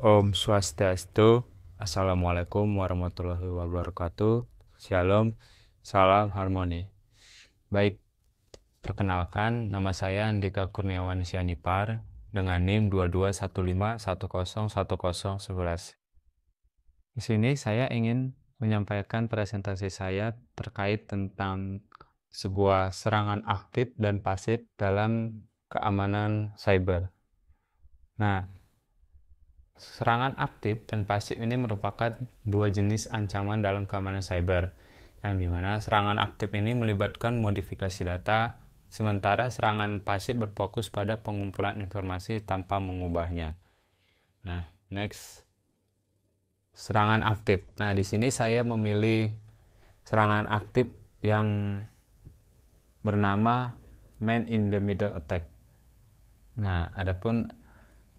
Om Swastiastu, Assalamualaikum warahmatullahi wabarakatuh, Shalom, salam harmoni. Baik, perkenalkan nama saya Andika Kurniawan Sianipar dengan NIM 2215101011. Di sini saya ingin menyampaikan presentasi saya terkait tentang sebuah serangan aktif dan pasif dalam keamanan cyber. Nah, serangan aktif dan pasif ini merupakan dua jenis ancaman dalam keamanan cyber, yang dimana serangan aktif ini melibatkan modifikasi data, sementara serangan pasif berfokus pada pengumpulan informasi tanpa mengubahnya. Nah, next, serangan aktif. Nah, di sini saya memilih serangan aktif yang bernama Man in the Middle Attack. Nah, adapun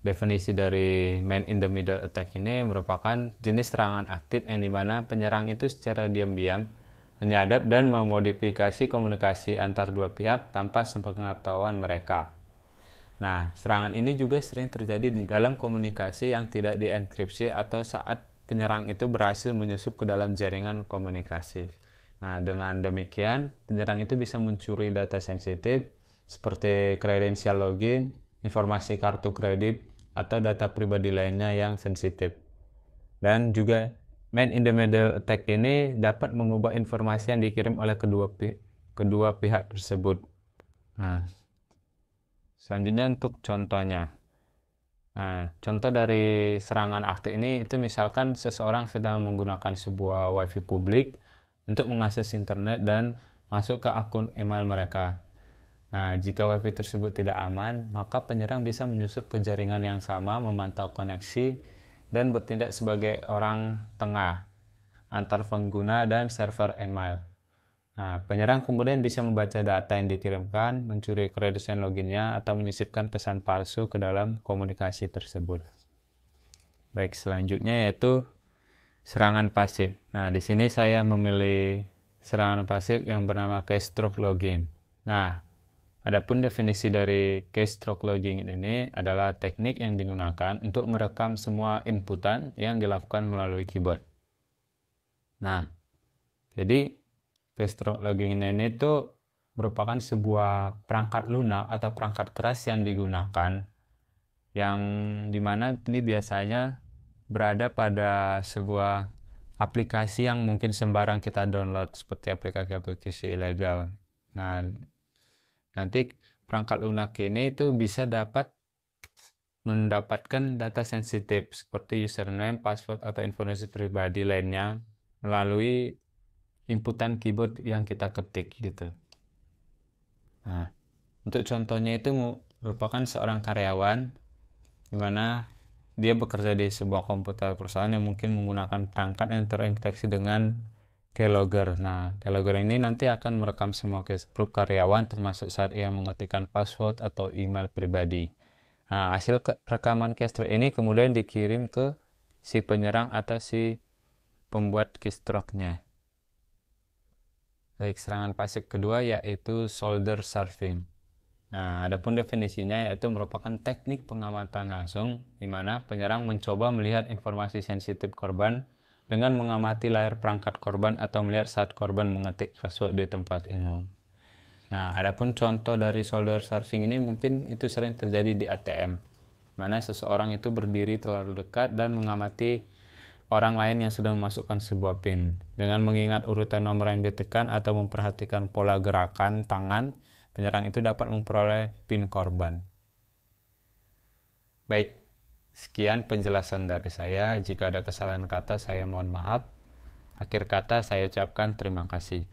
definisi dari man in the middle attack ini merupakan jenis serangan aktif yang dimana penyerang itu secara diam-diam menyadap dan memodifikasi komunikasi antar dua pihak tanpa sepengetahuan mereka. Nah, serangan ini juga sering terjadi di dalam komunikasi yang tidak dienkripsi atau saat penyerang itu berhasil menyusup ke dalam jaringan komunikasi. Nah, dengan demikian, penyerang itu bisa mencuri data sensitif seperti kredensial login, informasi kartu kredit, atau data pribadi lainnya yang sensitif. Dan juga man in the middle attack ini dapat mengubah informasi yang dikirim oleh kedua pihak tersebut. Nah, selanjutnya untuk contohnya. Nah, contoh dari serangan aktif ini itu misalkan seseorang sedang menggunakan sebuah wifi publik untuk mengakses internet dan masuk ke akun email mereka. Nah, jika WiFi tersebut tidak aman, maka penyerang bisa menyusup ke jaringan yang sama, memantau koneksi, dan bertindak sebagai orang tengah antar pengguna dan server email. Nah, penyerang kemudian bisa membaca data yang dikirimkan, mencuri kredensial loginnya, atau menyisipkan pesan palsu ke dalam komunikasi tersebut. Baik, selanjutnya yaitu serangan pasif. Nah, di sini saya memilih serangan pasif yang bernama keystroke login. Nah, adapun definisi dari keystroke logging ini adalah teknik yang digunakan untuk merekam semua inputan yang dilakukan melalui keyboard. Nah, jadi keystroke logging ini itu merupakan sebuah perangkat lunak atau perangkat keras yang digunakan, yang dimana ini biasanya berada pada sebuah aplikasi yang mungkin sembarang kita download seperti aplikasi-aplikasi ilegal. Nah, nanti perangkat lunak ini itu bisa dapat mendapatkan data sensitif seperti username, password, atau informasi pribadi lainnya melalui inputan keyboard yang kita ketik gitu. Nah, untuk contohnya itu merupakan seorang karyawan di mana dia bekerja di sebuah komputer perusahaan yang mungkin menggunakan perangkat yang terintegrasi dengan keylogger. Nah, keylogger ini nanti akan merekam semua keystroke karyawan termasuk saat ia mengetikkan password atau email pribadi. Nah, hasil rekaman keystroke ini kemudian dikirim ke si penyerang atau si pembuat keystroke-nya. Baik, serangan pasif kedua yaitu shoulder surfing. Nah, adapun definisinya yaitu merupakan teknik pengamatan langsung di mana penyerang mencoba melihat informasi sensitif korban dengan mengamati layar perangkat korban atau melihat saat korban mengetik password di tempat umum. Nah, adapun contoh dari shoulder surfing ini mungkin itu sering terjadi di ATM, mana seseorang itu berdiri terlalu dekat dan mengamati orang lain yang sedang memasukkan sebuah PIN. Dengan mengingat urutan nomor yang ditekan atau memperhatikan pola gerakan tangan, penyerang itu dapat memperoleh PIN korban. Baik, sekian penjelasan dari saya. Jika ada kesalahan kata, saya mohon maaf. Akhir kata, saya ucapkan terima kasih.